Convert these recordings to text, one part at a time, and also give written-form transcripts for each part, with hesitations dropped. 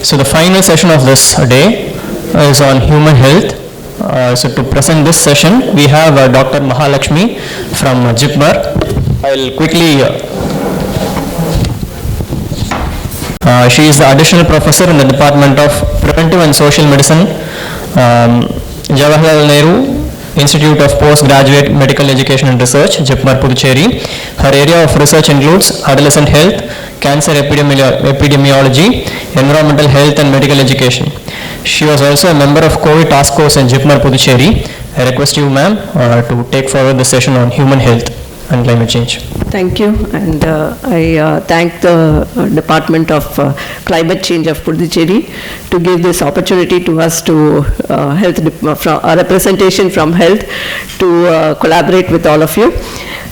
So the final session of this day is on human health. So to present this session, we have Dr. Mahalakshmi from JIPMER. I'll quickly she is the additional professor in the Department of Preventive and Social Medicine, Jawaharlal Nehru Institute of Postgraduate Medical Education and Research, JIPMER, Puducherry. Her area of research includes adolescent health, cancer epidemiology, environmental health and medical education. She was also a member of COVID task force in JIPMER, Puducherry. I request you, ma'am, to take forward the session on human health and climate change. Thank you, and I thank the Department of Climate Change of Puducherry to give this opportunity to us to from a representation from health to collaborate with all of you.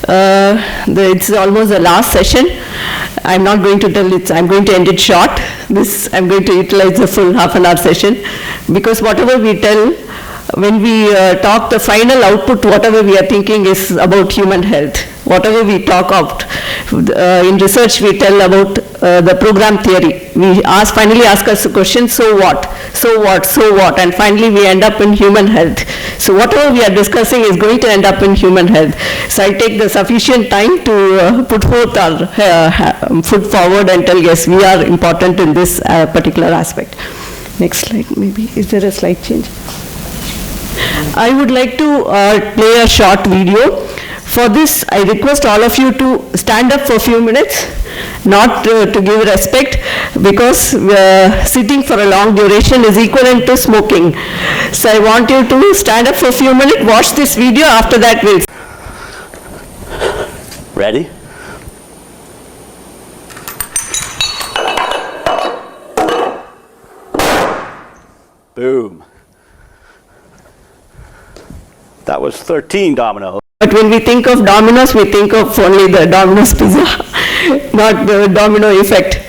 It's almost the last session. I'm not going to tell it, I'm going to end it short. I'm going to utilize the full half-an-hour session, because whatever we tell, when we talk, the final output, whatever we are thinking is about human health. Whatever we talk out, in research we tell about the program theory. We finally ask us the question, so what, and finally we end up in human health. So whatever we are discussing is going to end up in human health. So I take the sufficient time to put forth our foot forward and tell, yes, we are important in this particular aspect. Next slide, maybe. Is there a slide change? I would like to play a short video. For this, I request all of you to stand up for a few minutes, not to give respect, because sitting for a long duration is equivalent to smoking. So I want you to stand up for a few minutes, watch this video, after that we'll... Ready? Boom. That was 13 dominoes. But when we think of Domino's, we think of only the Domino's pizza, not the domino effect.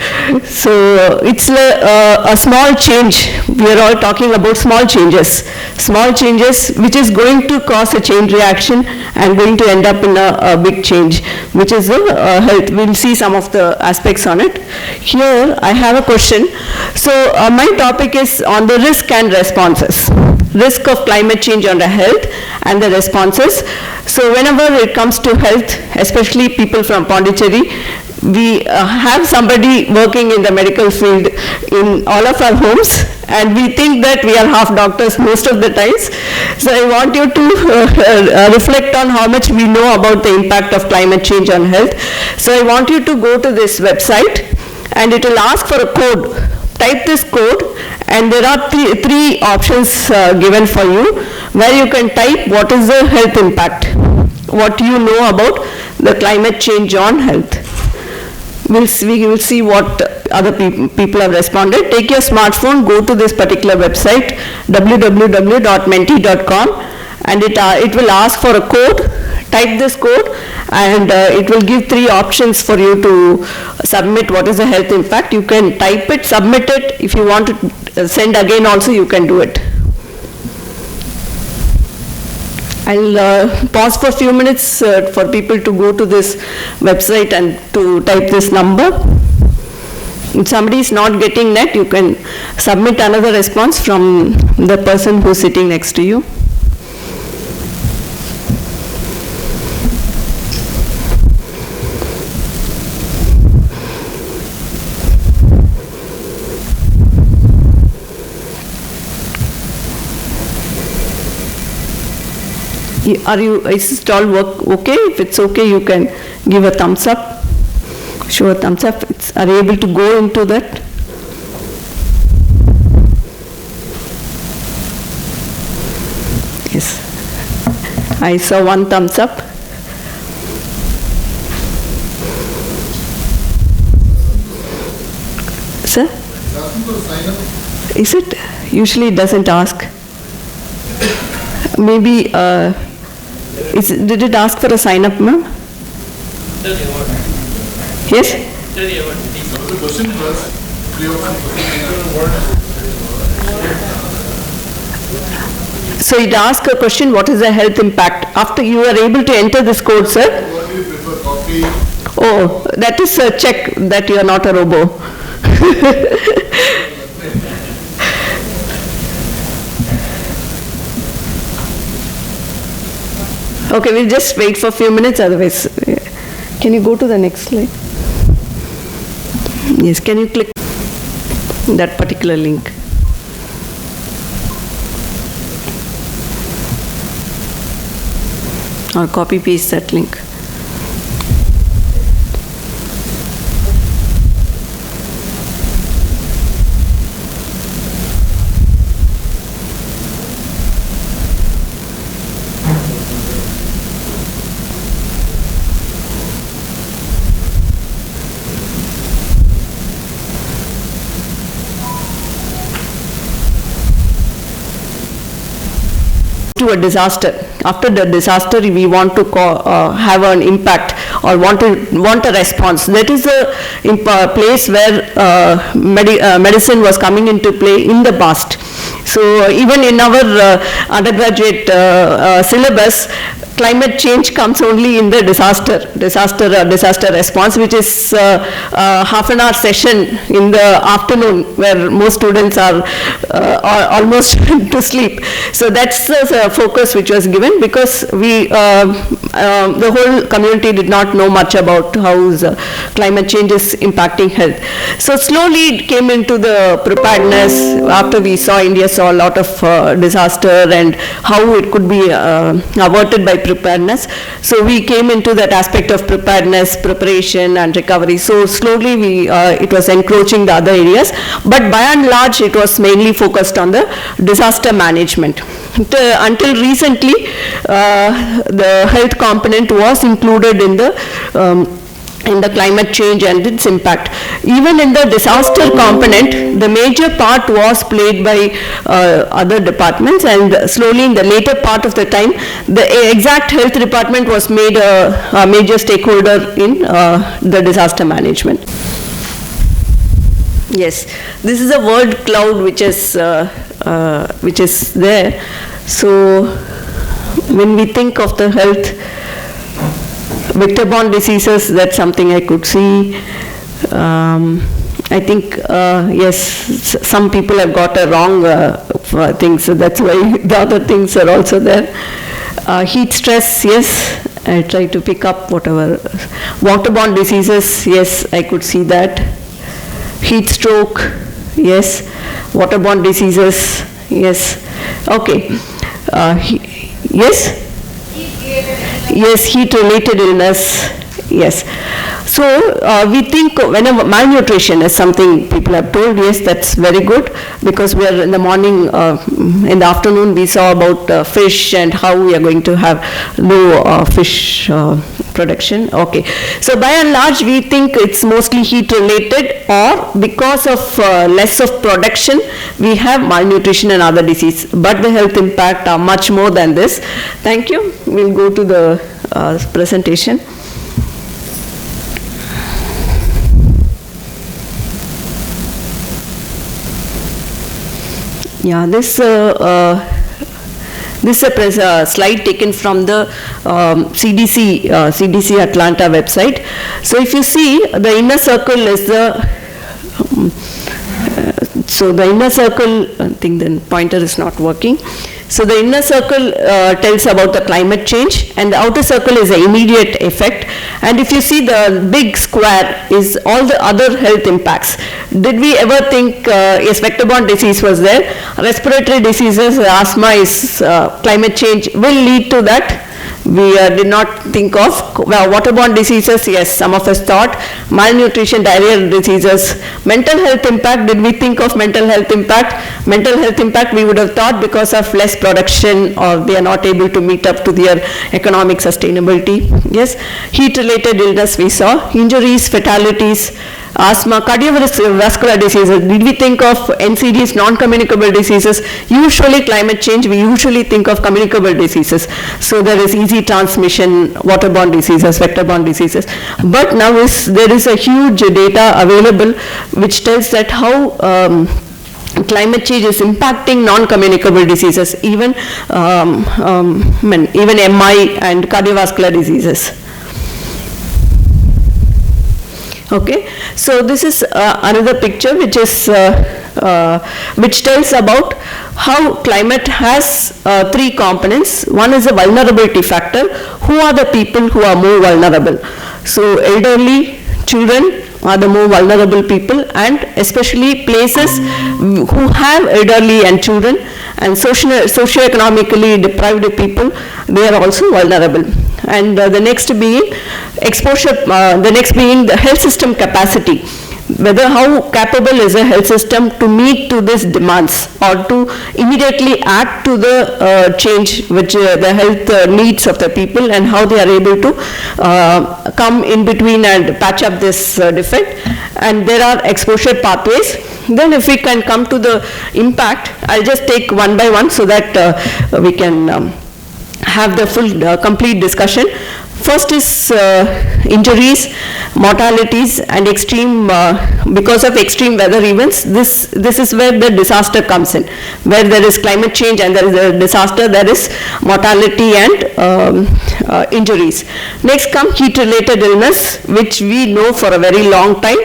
So it's a small change. We are all talking about small changes which is going to cause a chain reaction and going to end up in a big change, which is health. We'll see some of the aspects on it. Here I have a question. So my topic is on the risk and responses. Risk of climate change on the health and the responses. So whenever it comes to health, especially people from Pondicherry, we have somebody working in the medical field in all of our homes, and we think that we are half doctors most of the times. So I want you to reflect on how much we know about the impact of climate change on health. So I want you to go to this website, and it will ask for a code. Type this code, and there are three options given for you, where you can type what is the health impact, what you know about the climate change on health. We will see what other people have responded. Take your smartphone, go to this particular website, www.menti.com, and it will ask for a code. Type this code, and it will give three options for you to submit what is the health impact. You can type it, submit it. If you want to send again also, you can do it. I'll pause for a few minutes for people to go to this website and to type this number. If somebody is not getting that, you can submit another response from the person who's sitting next to you. Is it all work okay? If it's okay, you can give a thumbs up. Show a thumbs up. Are you able to go into that? Yes. I saw one thumbs up. Sir? Is it? Usually it doesn't ask. Maybe, did it ask for a sign up, ma'am? Yes? The question was, so it asks a question, what is the health impact? After you are able to enter this code, sir. What do you prefer, coffee? Oh, that is a check that you are not a robo. Okay, we'll just wait for a few minutes, otherwise. Can you go to the next slide? Yes, can you click that particular link? Or copy paste that link. To a disaster. After the disaster, we want to have an impact or want a response. That is a place where medicine was coming into play in the past. So even in our undergraduate syllabus, climate change comes only in the disaster response, which is half an hour session in the afternoon where most students are almost to sleep. So that's the focus which was given, because the whole community did not know much about how climate change is impacting health. So slowly it came into the preparedness after we saw India saw a lot of disaster and how it could be averted by preparedness. So we came into that aspect of preparedness, preparation and recovery. So slowly it was encroaching the other areas, but by and large it was mainly focused on the disaster management. Until recently, the health component was included in the climate change and its impact. Even in the disaster component, the major part was played by other departments, and slowly in the later part of the time, the exact health department was made a major stakeholder in the disaster management. Yes, this is a word cloud which is there. So when we think of the health, vector-borne diseases, that's something I could see. I think, yes, some people have got a wrong thing, so that's why the other things are also there. Heat stress, yes, I try to pick up whatever. Waterborne diseases, yes, I could see that. Heat stroke, yes. Waterborne diseases, yes. Okay. Yes? Yes, heat-related illness, yes. So we think whenever malnutrition is something people have told, yes, that's very good, because we are in the morning, in the afternoon we saw about fish and how we are going to have low fish production. Okay, so by and large we think it's mostly heat related, or because of less of production we have malnutrition and other disease, but the health impact are much more than this. Thank you. We'll go to the presentation. Yeah, this is a slide taken from the CDC Atlanta website. So if you see, the inner circle is so the inner circle, I think the pointer is not working. So the inner circle tells about the climate change, and the outer circle is the immediate effect. And if you see, the big square is all the other health impacts. Did we ever think, yes, vector-borne disease was there, respiratory diseases, asthma is climate change will lead to that. We did not think of waterborne diseases, yes, some of us thought, malnutrition, diarrheal diseases. Mental health impact, did we think of mental health impact? Mental health impact we would have thought because of less production, or they are not able to meet up to their economic sustainability. Yes, heat related illness we saw, injuries, fatalities, asthma, cardiovascular diseases. Did we think of NCDs, non-communicable diseases? Usually climate change, we usually think of communicable diseases. So there is easy transmission, waterborne diseases, vector-borne diseases. But now there is a huge data available which tells that how climate change is impacting non-communicable diseases, even MI and cardiovascular diseases. Okay, so this is another picture which is which tells about how climate has three components. One is a vulnerability factor. Who are the people who are more vulnerable? So elderly, children are the more vulnerable people, and especially places who have elderly and children and socio-economically deprived people, they are also vulnerable. And the next being exposure, the next being the health system capacity, whether how capable is a health system to meet to these demands or to immediately act to the change which the health needs of the people, and how they are able to come in between and patch up this defect. And there are exposure pathways. Then if we can come to the impact, I'll just take one by one so that we can have the full complete discussion. First is injuries, mortalities, and extreme because of extreme weather events. This is where the disaster comes in. Where there is climate change and there is a disaster, there is mortality and injuries. Next come heat-related illness, which we know for a very long time.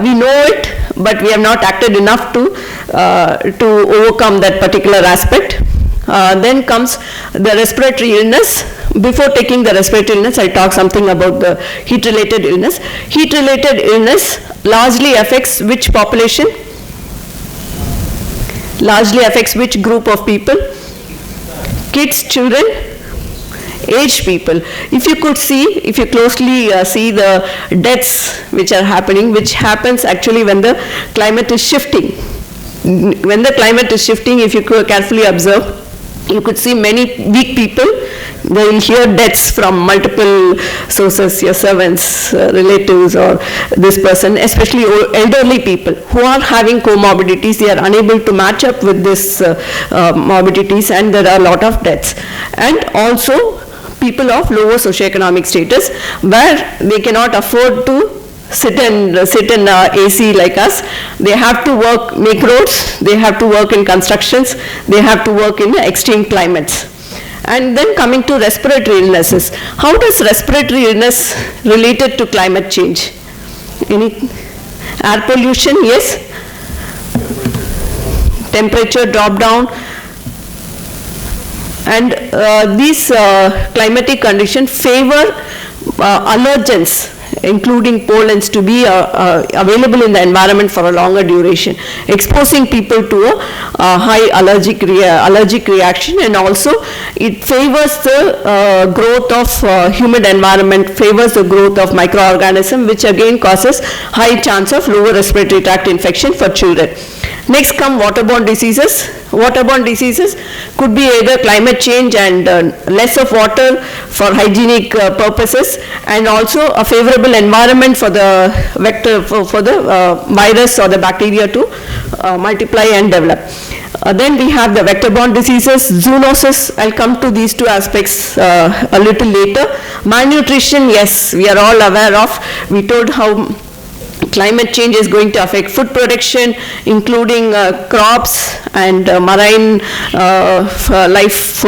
We know it, but we have not acted enough to overcome that particular aspect. Then comes the respiratory illness. Before taking the respiratory illness, I'll talk something about the heat-related illness. Heat-related illness largely affects which population? Largely affects which group of people? Kids, children, aged people. If you could see, if you closely see the deaths which are happening, which happens actually when the climate is shifting. When the climate is shifting, if you could carefully observe, you could see many weak people. They will hear deaths from multiple sources, your servants, relatives, or this person, especially elderly people who are having comorbidities. They are unable to match up with this morbidities, and there are a lot of deaths. And also people of lower socioeconomic status, where they cannot afford to sit in AC like us. They have to work, make roads, they have to work in constructions, they have to work in extreme climates. And then coming to respiratory illnesses. How does respiratory illness related to climate change? Any air pollution? Yes. Temperature drop down. And these climatic conditions favor allergens, including pollens, to be available in the environment for a longer duration, exposing people to a high allergic reaction. And also it favors the growth of humid environment, favors the growth of microorganisms, which again causes high chance of lower respiratory tract infection for children. Next come waterborne diseases. Waterborne diseases could be either climate change and less of water for hygienic purposes, and also a favorable environment for the vector, for the virus or the bacteria to multiply and develop. Then we have the vector-borne diseases, zoonosis. I'll come to these two aspects a little later. Malnutrition, yes, we are all aware of. We told how climate change is going to affect food production, including crops and marine life,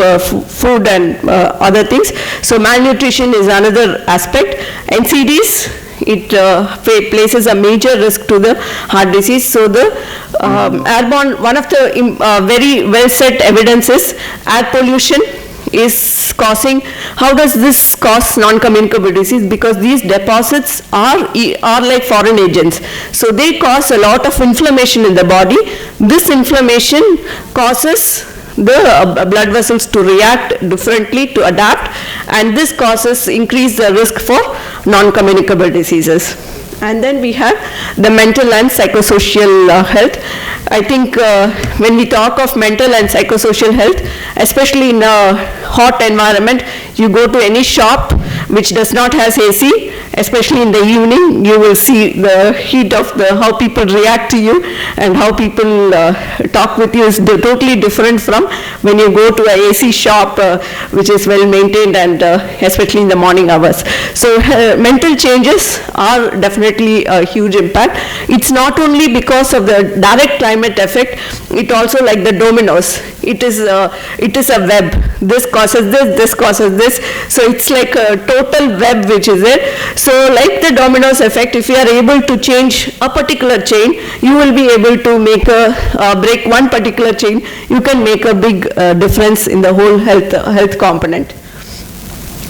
food and other things. So malnutrition is another aspect. NCDs, it places a major risk to the heart disease. So the airborne, one of the very well set evidence is air pollution is causing. How does this cause non-communicable disease? Because these deposits are like foreign agents. So they cause a lot of inflammation in the body. This inflammation causes the blood vessels to react differently, to adapt, and this causes increase the risk for non-communicable diseases. And then we have the mental and psychosocial health. I think when we talk of mental and psychosocial health, especially in a hot environment, you go to any shop which does not have AC, especially in the evening, you will see the heat of how people react to you and how people talk with you is totally different from when you go to a AC shop which is well maintained, and especially in the morning hours. So mental changes are definitely a huge impact. It's not only because of the direct climate effect, it also like the dominoes. it is a web. This causes this causes this. So it's like a total web which is there. So like the dominoes effect, if you are able to change a particular chain, you will be able to make break one particular chain. You can make a big difference in the whole health component.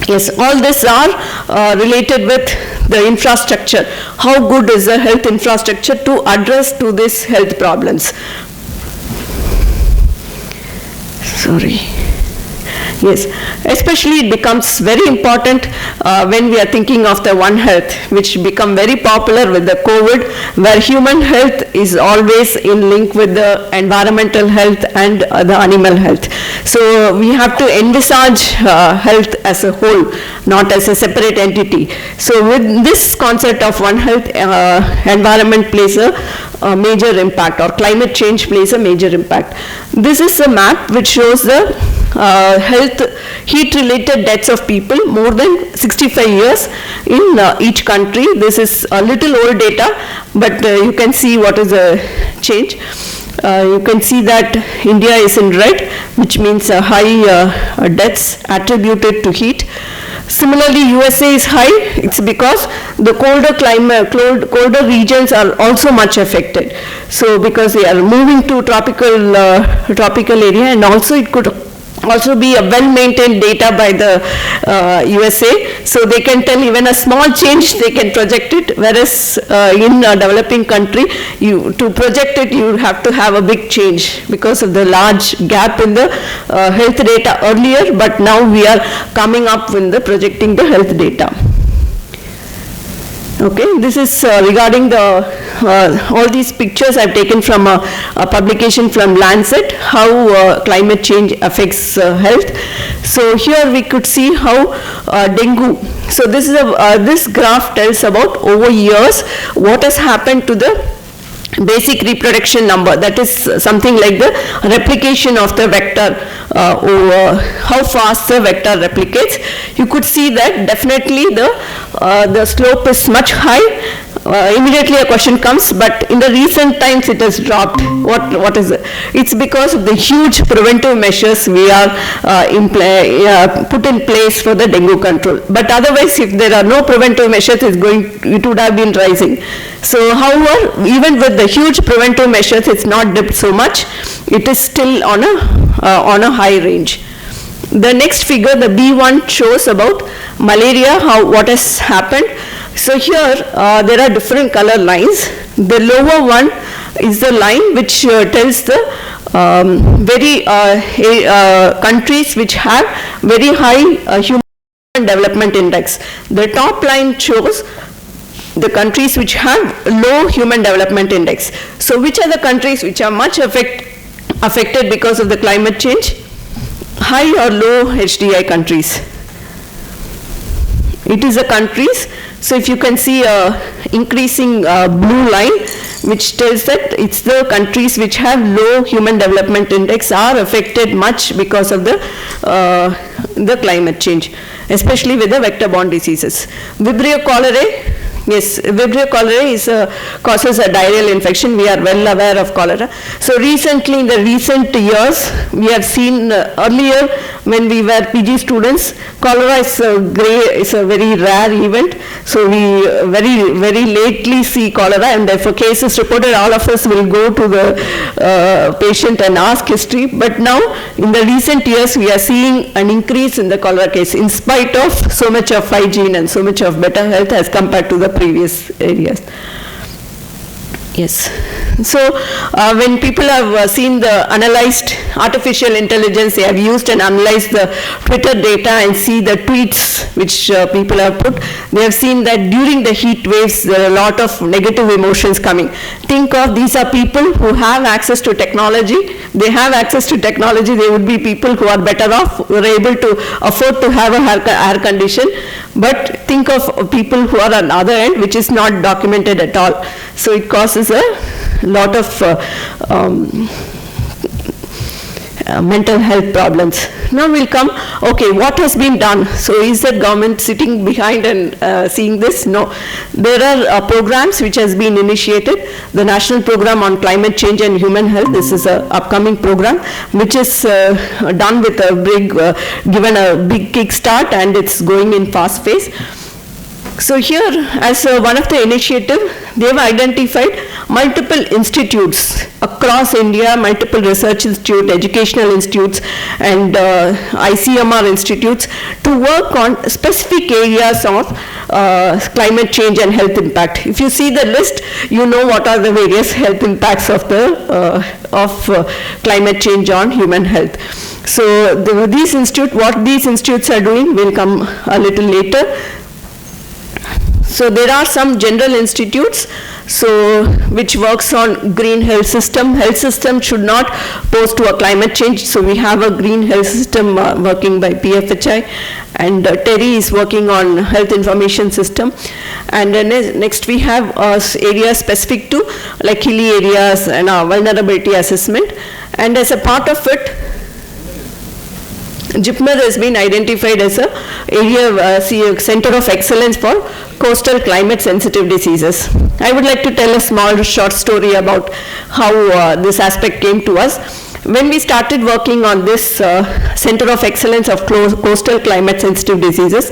Yes, all this are related with the infrastructure. How good is the health infrastructure to address to these health problems? Sorry. Yes, especially it becomes very important when we are thinking of the One Health, which become very popular with the COVID, where human health is always in link with the environmental health and the animal health. So we have to envisage health as a whole, not as a separate entity. So with this concept of One Health, environment plays a major impact, or climate change plays a major impact. This is a map which shows the heat related deaths of people more than 65 years in each country. This is a little old data, but you can see what is the change. You can see that India is in red, which means high deaths attributed to heat. Similarly, USA is high. It's because the colder climate, colder regions are also much affected. So because they are moving to tropical area, and also it could also be a well-maintained data by the USA, so they can tell even a small change, they can project it, whereas in a developing country, to project it, you have to have a big change because of the large gap in the health data earlier, but now we are coming up with the projecting the health data. Okay, this is regarding the all these pictures I've taken from a publication from Lancet, how climate change affects health. So here we could see how dengue. So this is this graph tells about over years what has happened to the basic reproduction number, that is something like the replication of the vector, how fast the vector replicates. You could see that definitely the slope is much high. Immediately a question comes, but in the recent times it has dropped. What is it? It's because of the huge preventive measures we are put in place for the dengue control. But otherwise, if there are no preventive measures, it would have been rising. So however, even with the huge preventive measures, it's not dipped so much. It is still on a high range. The next figure, the B1, shows about malaria, what has happened. So here there are different color lines. The lower one is the line which tells the countries which have very high human development index. The top line shows the countries which have low human development index. So which are the countries which are much affected because of the climate change? High or low HDI countries. It is the countries. So if you can see a increasing blue line, which tells that it's the countries which have low human development index are affected much because of the climate change, especially with the vector-borne diseases. Vibrio cholerae. Yes, Vibrio cholerae causes a diarrheal infection. We are well aware of cholera. So recently, in the recent years, we have seen earlier when we were PG students, cholera is a very rare event. So we very lately see cholera, and therefore cases reported, all of us will go to the patient and ask history. But now, in the recent years, we are seeing an increase in the cholera case in spite of so much of hygiene and so much of better health as compared to the previous areas. Yes. So when people have seen the analyzed artificial intelligence, they have used and analyzed the Twitter data and see the tweets which people have put. They have seen that during the heat waves, there are a lot of negative emotions coming. Think of, these are people who have access to technology. They have access to technology. They would be people who are better off, who are able to afford to have a air condition. But think of people who are on the other end, which is not documented at all. So it causes a lot of mental health problems. Now we'll come, okay, what has been done? So is the government sitting behind and seeing this? No. There are programs which has been initiated. The National Program on Climate Change and Human Health, this is an upcoming program which is done with a big, given a big kickstart, and it's going in fast phase. So here, as one of the initiative, they have identified multiple institutes across India, multiple research institutes, educational institutes, and ICMR institutes to work on specific areas of climate change and health impact. If you see the list, you know what are the various health impacts of the climate change on human health. So these institutes, what these institutes are doing will come a little later. So there are some general institutes which works on green health system. Health system should not pose to a climate change. So we have a green health system working by PFHI, and TERI is working on health information system. And next we have areas specific to like hilly areas and vulnerability assessment. And as a part of it, JIPMER has been identified as a area center of excellence for coastal climate sensitive diseases. I would like to tell a small short story about how this aspect came to us. When we started working on this Center of Excellence of Coastal Climate Sensitive Diseases,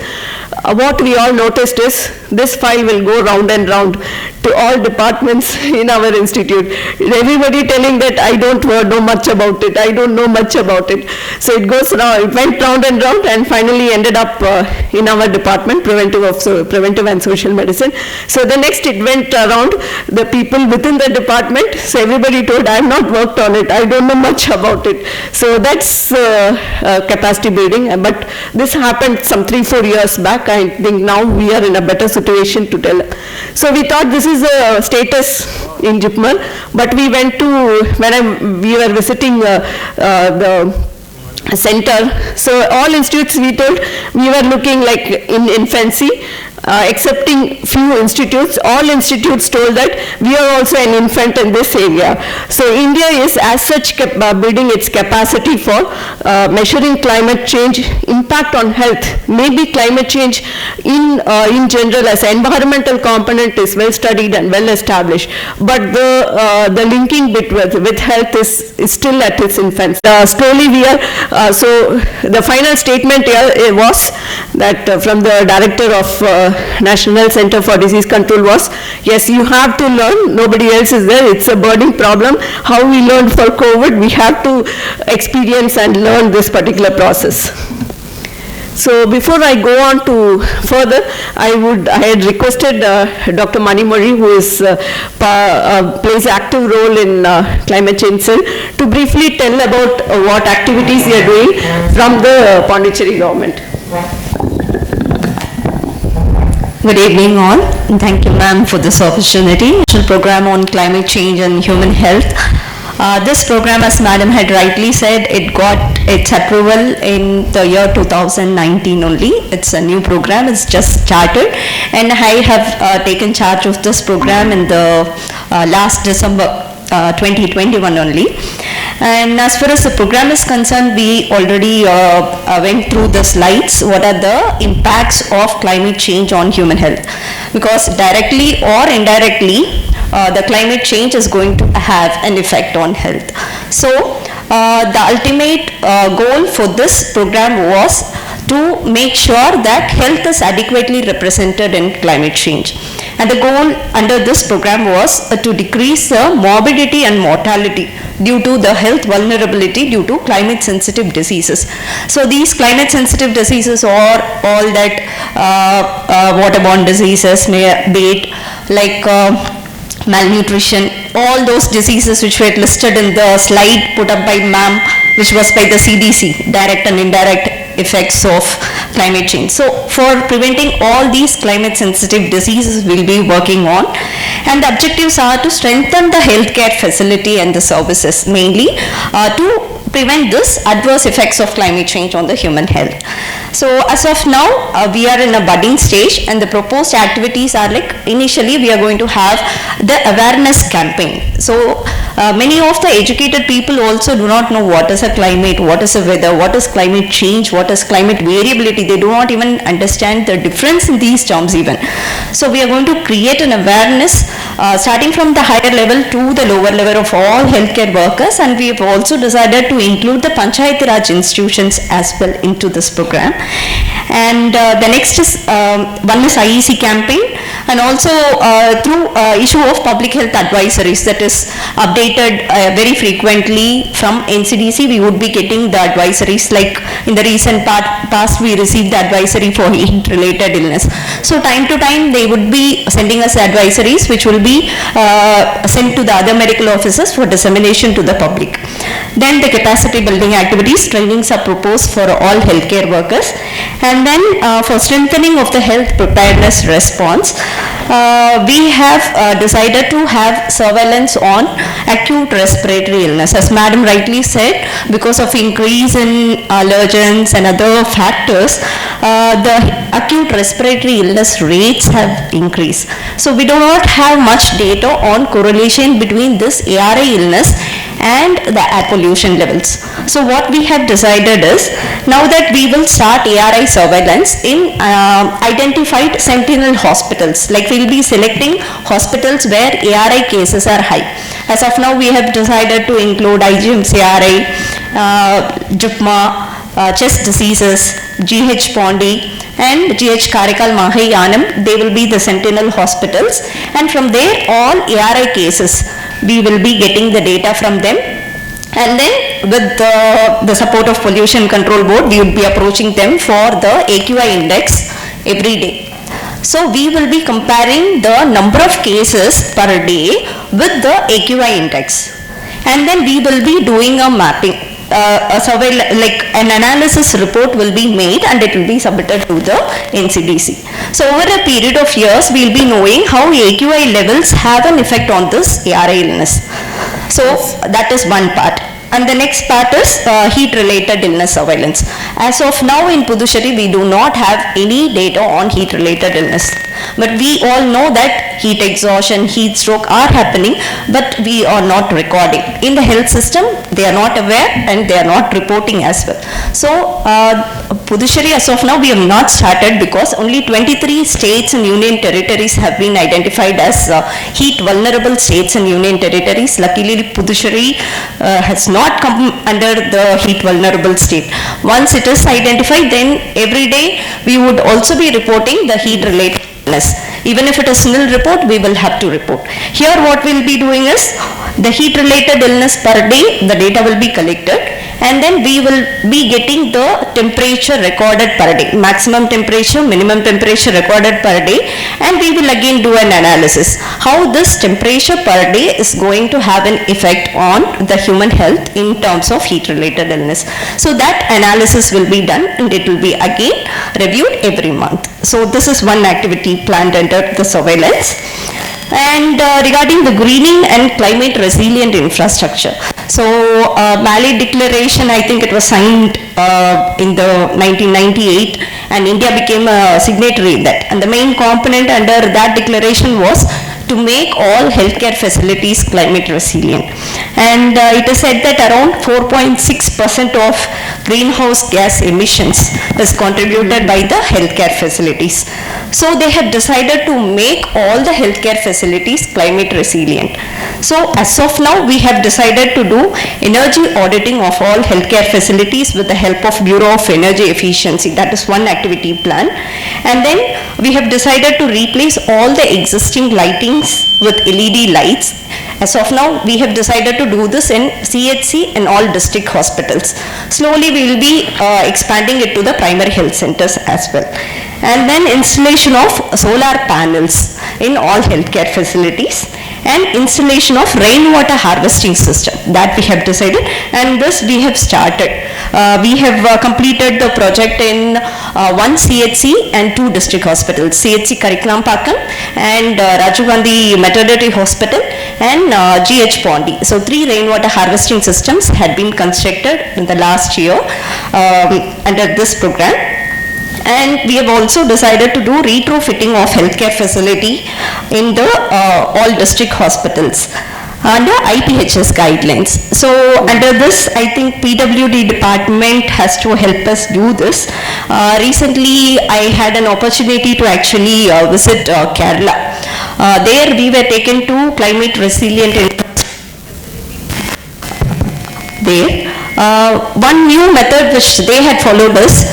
what we all noticed is this file will go round and round to all departments in our institute. Everybody telling that I don't know much about it, I don't know much about it. So it goes round, it went round and finally ended up in our department, preventive and social medicine. So the next it went around the people within the department. So everybody told, I have not worked on it, I don't know much about it. So that's capacity building. But this happened some 3-4 years back. I think now we are in a better situation to tell. So we thought this is a status in JIPMER, but we went to, we were visiting the center. So all institutes, we told, we were looking like in infancy. Excepting few institutes, all institutes told that we are also an infant in this area. So India is as such building its capacity for measuring climate change impact on health. Maybe climate change in general as an environmental component is well studied and well established, but the linking bit with health is still at its infancy. Slowly we are, so the final statement here was that from the director of National Center for Disease Control was, yes, you have to learn, nobody else is there, it's a burning problem. How we learned for COVID, we have to experience and learn this particular process. So before I go on to further, I had requested Dr. Manimori, who is plays active role in climate change cell, to briefly tell about what activities we are doing from the Pondicherry government. Good evening all, and thank you ma'am for this opportunity. National Program on Climate Change and Human Health. This program, as madam had rightly said, it got its approval in the year 2019 only. It's a new program, it's just started, and I have taken charge of this program in the last December 2021 only. And as far as the program is concerned, we already went through the slides. What are the impacts of climate change on human health? Because directly or indirectly, the climate change is going to have an effect on health. So the ultimate goal for this program was to make sure that health is adequately represented in climate change. And the goal under this program was to decrease the morbidity and mortality due to the health vulnerability due to climate sensitive diseases. So these climate sensitive diseases are all that waterborne diseases, be it like malnutrition, all those diseases which were listed in the slide put up by ma'am, which was by the CDC, direct and indirect effects of climate change. So for preventing all these climate sensitive diseases we'll be working on, and the objectives are to strengthen the healthcare facility and the services, mainly to prevent this adverse effects of climate change on the human health. So as of now, we are in a budding stage, and the proposed activities are like, initially we are going to have the awareness campaign. So Many of the educated people also do not know what is a climate, what is a weather, what is climate change, what is climate variability. They do not even understand the difference in these terms even. So we are going to create an awareness starting from the higher level to the lower level of all healthcare workers, and we have also decided to include the Panchayati Raj institutions as well into this program. And the next is one is IEC campaign, and also through issue of public health advisories that is updated very frequently from NCDC. We would be getting the advisories, like in the recent past we received the advisory for heat related illness. So time to time they would be sending us advisories which will be sent to the other medical officers for dissemination to the public. Then the capacity building activities, trainings are proposed for all healthcare workers. And then for strengthening of the health preparedness response, we have decided to have surveillance on acute respiratory illness. As Madam rightly said, because of increase in allergens and other factors, the acute respiratory illness rates have increased. So we do not have much data on correlation between this ARI illness and the air pollution levels. So what we have decided is, now that we will start ARI surveillance in identified sentinel hospitals, like we will be selecting hospitals where ARI cases are high. As of now, we have decided to include IGM's ARI, JUPMA, chest diseases, GH Pondi and GH Karikal Mahai Yanam. They will be the sentinel hospitals, and from there all ARI cases we will be getting the data from them. And then with the support of Pollution Control Board, we will be approaching them for the AQI index every day. So we will be comparing the number of cases per day with the AQI index, and then we will be doing a mapping. A survey, like an analysis report will be made and it will be submitted to the NCDC. So over a period of years, we will be knowing how AQI levels have an effect on this ARI illness. So that is one part. And the next part is heat related illness surveillance. As of now in Puducherry, we do not have any data on heat related illness. But we all know that heat exhaustion, heat stroke are happening, but we are not recording. In the health system, they are not aware and they are not reporting as well. So Puducherry, as of now, we have not started because only 23 states and union territories have been identified as heat vulnerable states and union territories. Luckily, Puducherry has not come under the heat vulnerable state. Once it is identified, then every day we would also be reporting the heat related illness. Even if it is nil report, we will have to report. Here what we will be doing is the heat related illness per day, the data will be collected, and then we will be getting the temperature recorded per day, maximum temperature, minimum temperature recorded per day, and we will again do an analysis how this temperature per day is going to have an effect on the human health in terms of heat related illness. So that analysis will be done and it will be again reviewed every month. So this is one activity planned under the surveillance. And regarding the greening and climate resilient infrastructure. So Mali Declaration, I think it was signed in the 1998, and India became a signatory in that. And the main component under that declaration was to make all healthcare facilities climate resilient. And it is said that around 4.6% of greenhouse gas emissions is contributed by the healthcare facilities. So they have decided to make all the healthcare facilities climate resilient. So as of now, we have decided to do energy auditing of all healthcare facilities with the help of Bureau of Energy Efficiency. That is one activity plan. And then we have decided to replace all the existing lightings with LED lights. As of now, we have decided to do this in CHC and all district hospitals. Slowly we will be expanding it to the primary health centers as well. And then installation of solar panels in all healthcare facilities, and installation of rainwater harvesting system, that we have decided, and this we have started. We have completed the project in one CHC and two district hospitals, CHC Karikalampakkam and Rajiv Gandhi Maternity Hospital and GH Pondi. So 3 rainwater harvesting systems had been constructed in the last year under this program. And we have also decided to do retrofitting of healthcare facility in the all district hospitals. under IPHS guidelines. So under this, I think PWD department has to help us do this. Recently, I had an opportunity to actually visit Kerala. There we were taken to climate resilient there. One new method which they had followed us,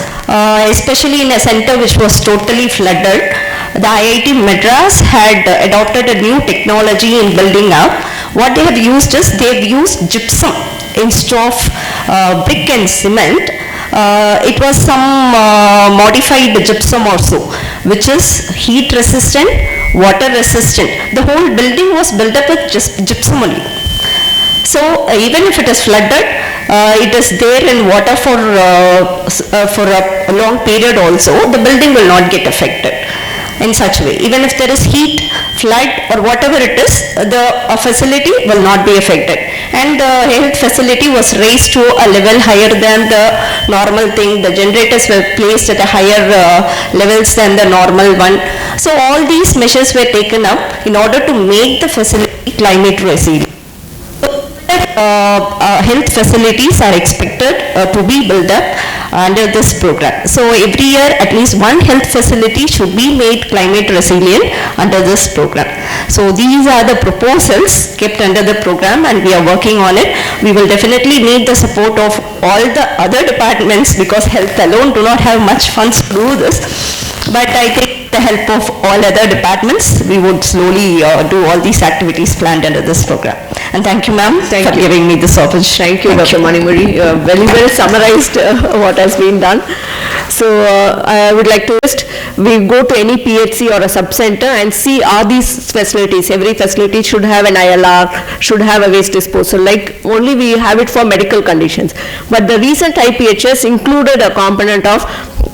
especially in a center which was totally flooded, the IIT Madras had adopted a new technology in building up. What they have used is, they have used gypsum instead of brick and cement. It was some modified gypsum also, which is heat resistant, water resistant. The whole building was built up with gypsum only. So even if it is flooded, it is there in water for a long period also, the building will not get affected in such a way. Even if there is heat, flood or whatever it is, the facility will not be affected. And the health facility was raised to a level higher than the normal thing. The generators were placed at a higher levels than the normal one. So all these measures were taken up in order to make the facility climate resilient. Health facilities are expected to be built up under this program. So every year at least one health facility should be made climate resilient under this program. So these are the proposals kept under the program and we are working on it. We will definitely need the support of all the other departments because health alone do not have much funds to do this. But I think the help of all other departments, we would slowly do all these activities planned under this program. And thank you, ma'am, for giving me this opportunity. Thank you, Dr. Manimuri. Very well summarized what has been done. So I would like to just, we go to any PHC or a sub-center and see are these facilities, every facility should have an ILR, should have a waste disposal, like only we have it for medical conditions. But the recent IPHS included a component of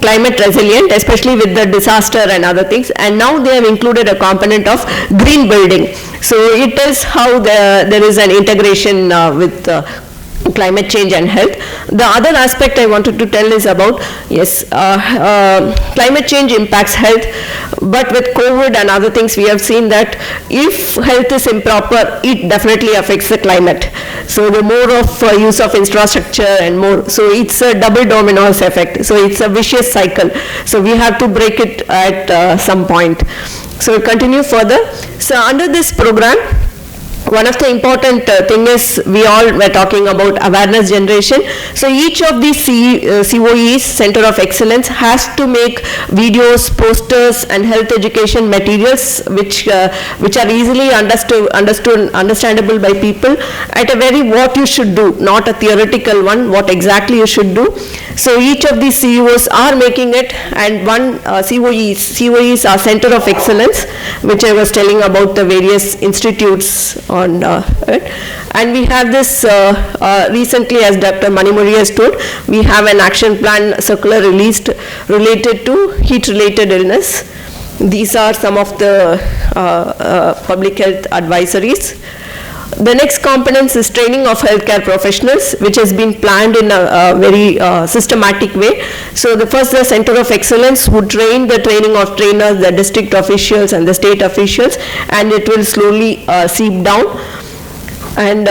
climate resilient, especially with the disaster and other things, and now they have included a component of green building. So it is how there is an integration with climate change and health. The other aspect I wanted to tell is about, yes, climate change impacts health, but with COVID and other things we have seen that if health is improper, it definitely affects the climate. So the more of use of infrastructure and more, so it's a double dominoes effect. So it's a vicious cycle. So we have to break it at some point. So we continue further. So under this program, one of the important thing is we all were talking about awareness generation. So each of these COEs, Center of Excellence, has to make videos, posters and health education materials which are easily understandable by people at a very what you should do, not a theoretical one, what exactly you should do. So each of these CEOs are making it, and one COEs are Center of Excellence, which I was telling about the various institutes on it. And we have this recently, as Dr. Manimuri has told, we have an action plan circular released related to heat-related illness. These are some of the public health advisories. The next component is training of healthcare professionals, which has been planned in a very systematic way. So the Center of Excellence would train the training of trainers, the district officials and the state officials, and it will slowly seep down. And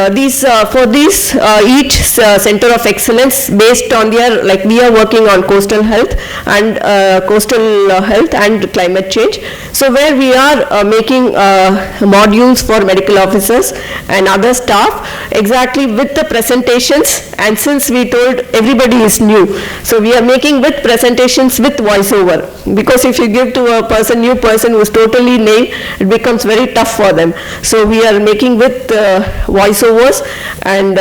for these, each Center of Excellence based on their, like we are working on coastal health and climate change. So where we are making modules for medical officers and other staff exactly with the presentations, and since we told everybody is new, so we are making with presentations with voiceover, because if you give to a new person who is totally new, it becomes very tough for them. So we are making with voiceovers, and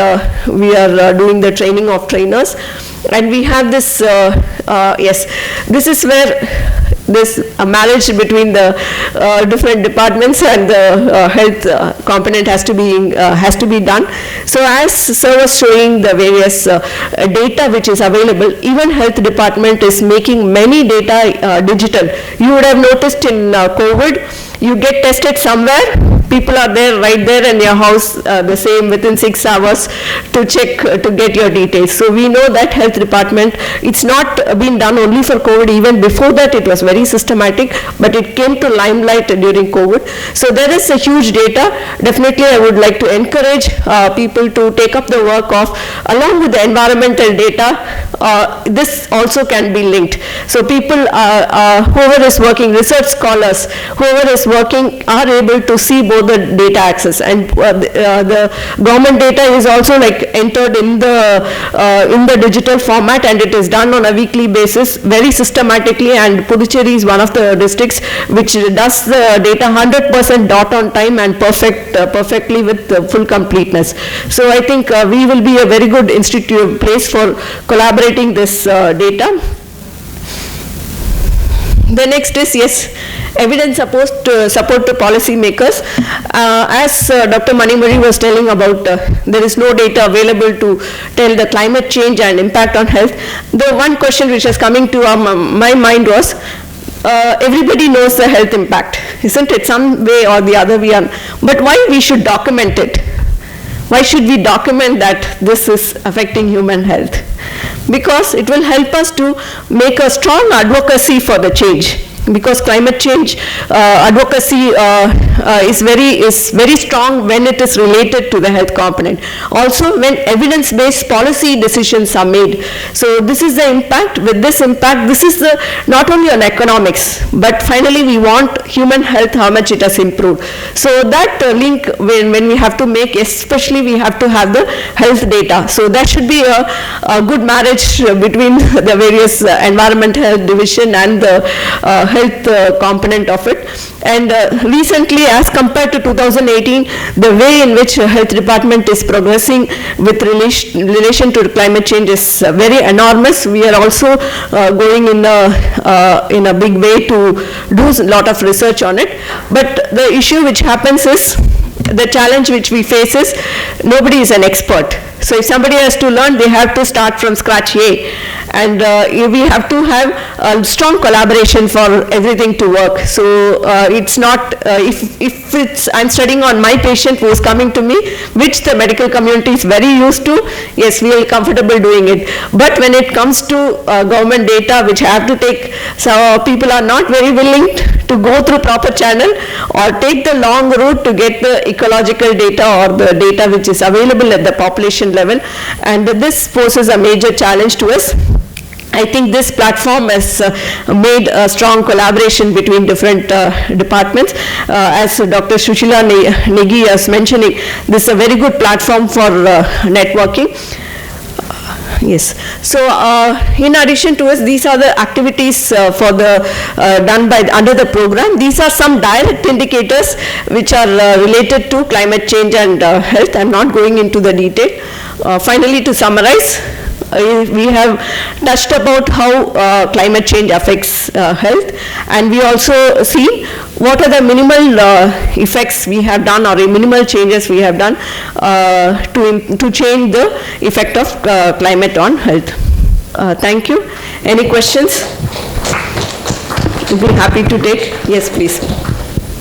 we are doing the training of trainers, and we have this yes, this is where this marriage between the different departments and the health component has to be done. So as sir was showing the various data which is available, even health department is making many data digital. You would have noticed in COVID, you get tested somewhere, people are there, right there in your house, the same within 6 hours to check, to get your details. So we know that health department, it's not been done only for COVID, even before that it was very systematic, but it came to limelight during COVID. So there is a huge data. Definitely I would like to encourage people to take up the work of, along with the environmental data, this also can be linked. So people, whoever is working, research scholars, whoever is working are able to see both the data access, and the government data is also like entered in the digital format, and it is done on a weekly basis very systematically, and Puducherry is one of the districts which does the data 100% dot on time and perfectly with full completeness. So I think we will be a very good place for collaborating this data. The next is, yes, evidence support to policy makers. As Dr. Manimuri was telling about, there is no data available to tell the climate change and impact on health. The one question which was coming to my mind was, everybody knows the health impact, isn't it? Some way or the other we are, but why we should document it? Why should we document that this is affecting human health? Because it will help us to make a strong advocacy for the change. Because climate change advocacy is very strong when it is related to the health component. Also when evidence-based policy decisions are made. So this is the impact. With this impact, this is the not only on economics, but finally we want human health, how much it has improved. So that link when we have to make, especially we have to have the health data. So that should be a good marriage between the various environment health division and the health component of it. And recently, as compared to 2018, the way in which health department is progressing with relation to climate change is very enormous. We are also going in a big way to do a lot of research on it. But the issue which happens is, the challenge which we face is, nobody is an expert. So if somebody has to learn, they have to start from scratch A. And we have to have a strong collaboration for everything to work. So it's not, if it's, I'm studying on my patient who is coming to me, which the medical community is very used to, yes, we are comfortable doing it. But when it comes to government data, which I have to take, so people are not very willing to go through proper channel or take the long route to get the ecological data or the data which is available at the population level, and this poses a major challenge to us. I think this platform has made a strong collaboration between different departments. As Dr. Sushila Negi was mentioning, this is a very good platform for networking. Yes. So in addition to us, these are the activities for the done by under the program. These are some direct indicators which are related to climate change and health. I'm not going into the detail. Finally, to summarize, we have touched about how climate change affects health, and we also see what are the minimal effects we have done or minimal changes we have done to change the effect of climate on health. Thank you. Any questions? We'll be happy to take. Yes, please.